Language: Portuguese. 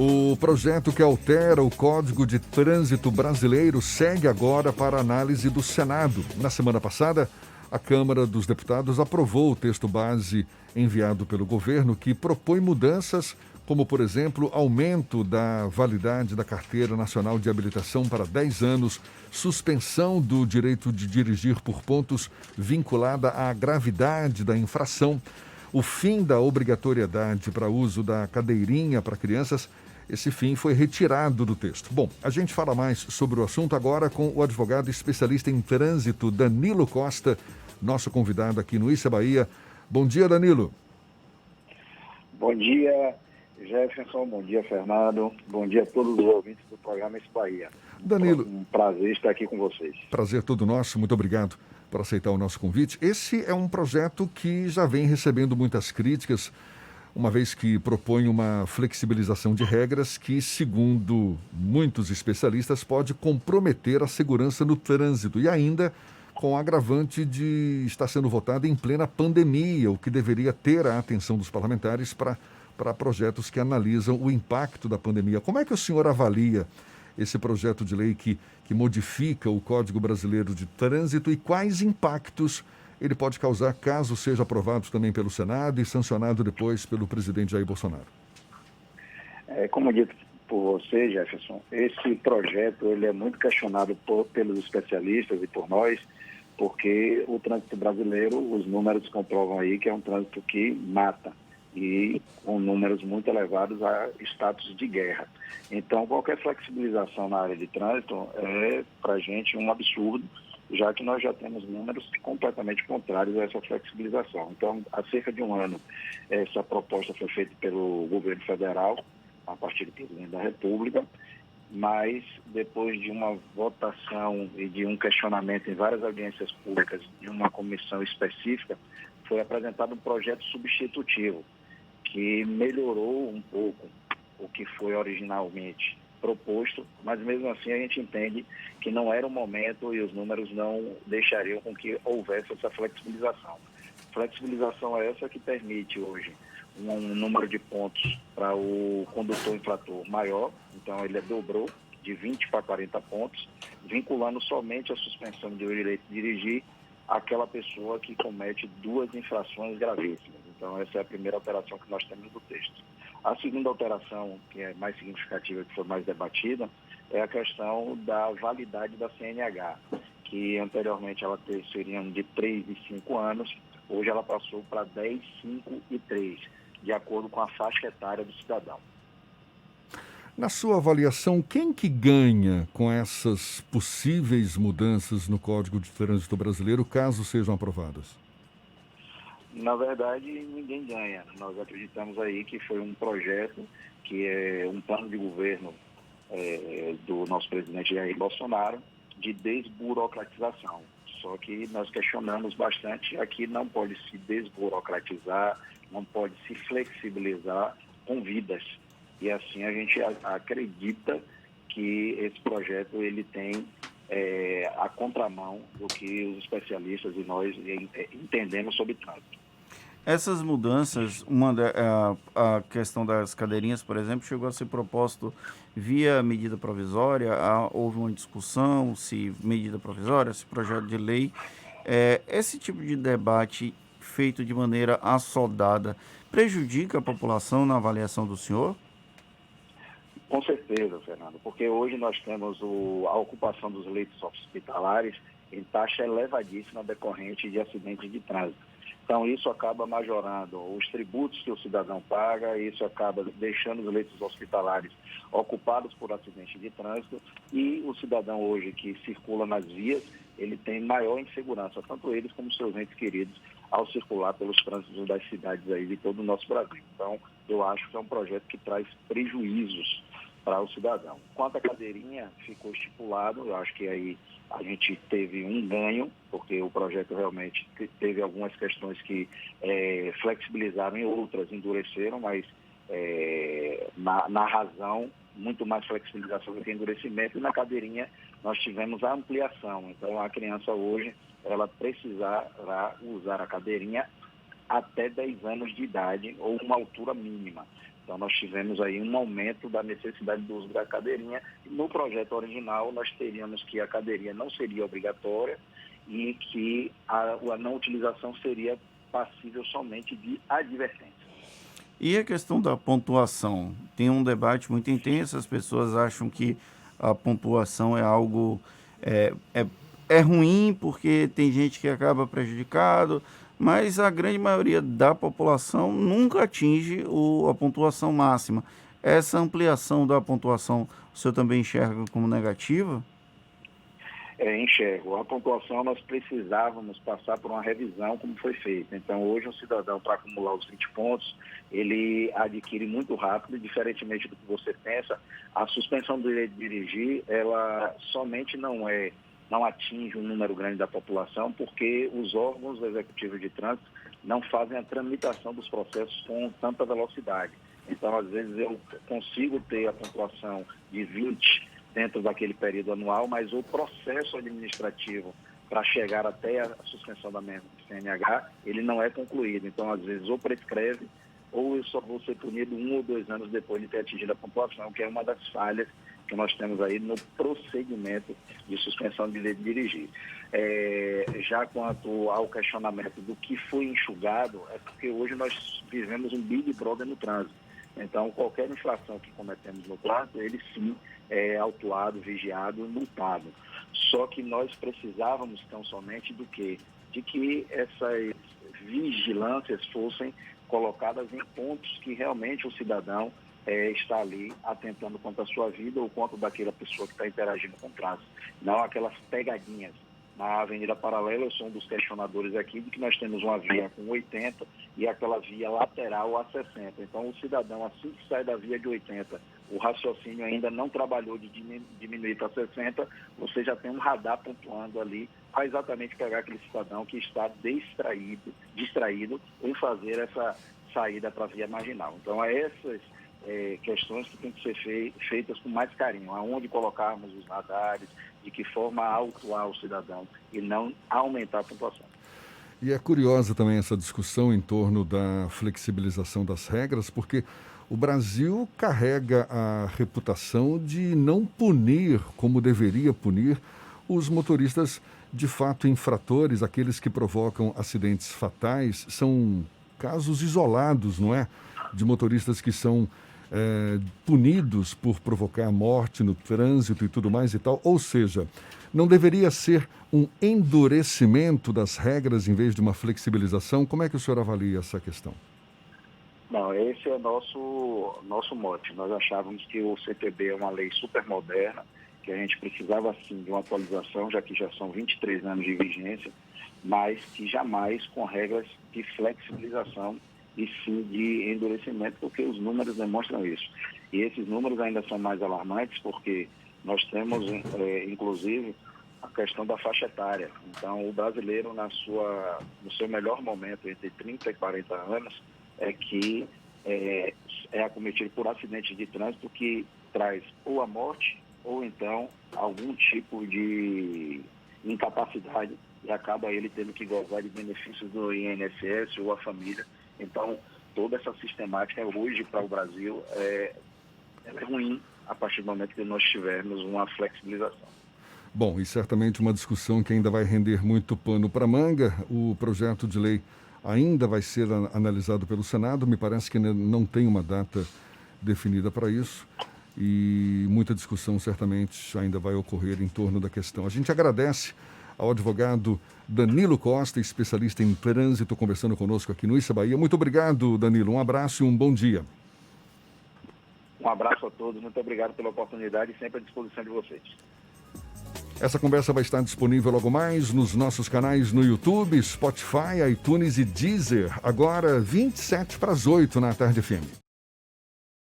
O projeto que altera o Código de Trânsito Brasileiro segue agora para análise do Senado. Na semana passada, a Câmara dos Deputados aprovou o texto base enviado pelo governo que propõe mudanças como, por exemplo, aumento da validade da Carteira Nacional de Habilitação para 10 anos, suspensão do direito de dirigir por pontos vinculada à gravidade da infração, o fim da obrigatoriedade para uso da cadeirinha para crianças. Esse fim foi retirado do texto. Bom, a gente fala mais sobre o assunto agora com o advogado especialista em trânsito, Danilo Costa, nosso convidado aqui no Issa Bahia. Bom dia, Danilo. Bom dia, Jefferson. Bom dia, Fernando. Bom dia a todos os ouvintes do programa Issa Bahia. Danilo, um prazer estar aqui com vocês. Prazer todo nosso. Muito obrigado por aceitar o nosso convite. Esse é um projeto que já vem recebendo muitas críticas, uma vez que propõe uma flexibilização de regras que, segundo muitos especialistas, pode comprometer a segurança no trânsito e ainda com o agravante de estar sendo votado em plena pandemia, o que deveria ter a atenção dos parlamentares para projetos que analisam o impacto da pandemia. Como é que o senhor avalia esse projeto de lei que modifica o Código Brasileiro de Trânsito e quais impactos ele pode causar caso seja aprovado também pelo Senado e sancionado depois pelo presidente Jair Bolsonaro? Como dito por você, Jefferson, esse projeto ele é muito questionado pelos especialistas e por nós, porque o trânsito brasileiro, os números comprovam aí que é um trânsito que mata e com números muito elevados a status de guerra. Então, qualquer flexibilização na área de trânsito é, para a gente, um absurdo, já que nós já temos números completamente contrários a essa flexibilização. Então, há cerca de um ano, essa proposta foi feita pelo governo federal, a partir do presidente da República, mas depois de uma votação e de um questionamento em várias audiências públicas de uma comissão específica, foi apresentado um projeto substitutivo, que melhorou um pouco o que foi originalmente proposto, mas mesmo assim a gente entende que não era o momento e os números não deixariam com que houvesse essa flexibilização. Flexibilização é essa que permite hoje um número de pontos para o condutor infrator maior, então ele dobrou de 20 para 40 pontos, vinculando somente a suspensão do direito de dirigir àquela pessoa que comete duas infrações gravíssimas. Então essa é a primeira alteração que nós temos do texto. A segunda alteração, que é mais significativa, que foi mais debatida, é a questão da validade da CNH, que anteriormente ela seria de 3 e 5 anos, hoje ela passou para 10, 5 e 3, de acordo com a faixa etária do cidadão. Na sua avaliação, quem que ganha com essas possíveis mudanças no Código de Trânsito Brasileiro, caso sejam aprovadas? Na verdade, ninguém ganha. Nós acreditamos aí que foi um projeto, que é um plano de governo do nosso presidente Jair Bolsonaro, de desburocratização. Só que nós questionamos bastante, aqui não pode se desburocratizar, não pode se flexibilizar com vidas. E assim a gente acredita que esse projeto ele tem a contramão do que os especialistas e nós entendemos sobre trânsito. Essas mudanças, a questão das cadeirinhas, por exemplo, chegou a ser proposto via medida provisória, houve uma discussão se medida provisória, se projeto de lei. Esse tipo de debate feito de maneira assodada prejudica a população na avaliação do senhor? Com certeza, Fernando, porque hoje nós temos a ocupação dos leitos hospitalares em taxa elevadíssima decorrente de acidentes de trânsito. Então, isso acaba majorando os tributos que o cidadão paga, isso acaba deixando os leitos hospitalares ocupados por acidentes de trânsito e o cidadão hoje que circula nas vias, ele tem maior insegurança, tanto eles como seus entes queridos, ao circular pelos trânsitos das cidades aí de todo o nosso Brasil. Então, eu acho que é um projeto que traz prejuízos para o cidadão. Quanto à cadeirinha, ficou estipulado, eu acho que aí a gente teve um ganho, porque o projeto realmente teve algumas questões que flexibilizaram e outras endureceram, mas na razão, muito mais flexibilização do que endurecimento, e na cadeirinha nós tivemos a ampliação. Então, a criança hoje, ela precisará usar a cadeirinha até 10 anos de idade ou uma altura mínima. Então, nós tivemos aí um aumento da necessidade do uso da cadeirinha. No projeto original, nós teríamos que a cadeirinha não seria obrigatória e que a não utilização seria passível somente de advertência. E a questão da pontuação? Tem um debate muito intenso, as pessoas acham que a pontuação é algo é ruim porque tem gente que acaba prejudicado, mas a grande maioria da população nunca atinge a pontuação máxima. Essa ampliação da pontuação, o senhor também enxerga como negativa? Enxergo. A pontuação nós precisávamos passar por uma revisão como foi feita. Então, hoje um cidadão, para acumular os 20 pontos, ele adquire muito rápido, diferentemente do que você pensa. A suspensão do direito de dirigir, ela somente não atinge um número grande da população, porque os órgãos executivos de trânsito não fazem a tramitação dos processos com tanta velocidade. Então, às vezes, eu consigo ter a pontuação de 20 dentro daquele período anual, mas o processo administrativo para chegar até a suspensão da CNH, ele não é concluído. Então, às vezes, ou prescreve, ou eu só vou ser punido 1 ou 2 anos depois de ter atingido a pontuação, que é uma das falhas que nós temos aí no procedimento de suspensão de direito de dirigir. Já quanto ao questionamento do que foi enxugado, é porque hoje nós vivemos um Big Brother no trânsito. Então, qualquer infração que cometemos no trânsito, ele sim é autuado, vigiado, multado. Só que nós precisávamos tão somente do quê? De que essas vigilâncias fossem colocadas em pontos que realmente o cidadão está ali atentando contra a sua vida ou contra daquela pessoa que está interagindo com o trânsito. Não aquelas pegadinhas. Na Avenida Paralela, eu sou um dos questionadores aqui de que nós temos uma via com 80 e aquela via lateral a 60. Então, o cidadão, assim que sai da via de 80, o raciocínio ainda não trabalhou de diminuir para 60, você já tem um radar pontuando ali para exatamente pegar aquele cidadão que está distraído em fazer essa saída para a via marginal. Então, essas questões que têm que ser feitas com mais carinho, aonde colocarmos os radares, de que forma autuar o cidadão e não aumentar a pontuação. E é curiosa também essa discussão em torno da flexibilização das regras, porque o Brasil carrega a reputação de não punir como deveria punir os motoristas de fato infratores, aqueles que provocam acidentes fatais. São casos isolados, não é? De motoristas que são punidos por provocar morte no trânsito e tudo mais e tal. Ou seja, não deveria ser um endurecimento das regras em vez de uma flexibilização? Como é que o senhor avalia essa questão? Não, esse é o nosso mote. Nós achávamos que o CTB é uma lei super moderna, que a gente precisava sim de uma atualização, já que já são 23 anos de vigência, mas que jamais com regras de flexibilização e sim de endurecimento, porque os números demonstram isso. E esses números ainda são mais alarmantes, porque nós temos, inclusive, a questão da faixa etária. Então, o brasileiro, no seu melhor momento, entre 30 e 40 anos, é acometido por acidente de trânsito que traz ou a morte ou então algum tipo de incapacidade e acaba ele tendo que gozar de benefícios do INSS ou a família. Então, toda essa sistemática hoje para o Brasil ela é ruim a partir do momento que nós tivermos uma flexibilização. Bom, e certamente uma discussão que ainda vai render muito pano para manga. O projeto de lei ainda vai ser analisado pelo Senado. Me parece que não tem uma data definida para isso. E muita discussão certamente ainda vai ocorrer em torno da questão. A gente agradece ao advogado Danilo Costa, especialista em trânsito, conversando conosco aqui no Issa Bahia. Muito obrigado, Danilo. Um abraço e um bom dia. Um abraço a todos. Muito obrigado pela oportunidade e sempre à disposição de vocês. Essa conversa vai estar disponível logo mais nos nossos canais no YouTube, Spotify, iTunes e Deezer. Agora, 7:27 na Tarde FM.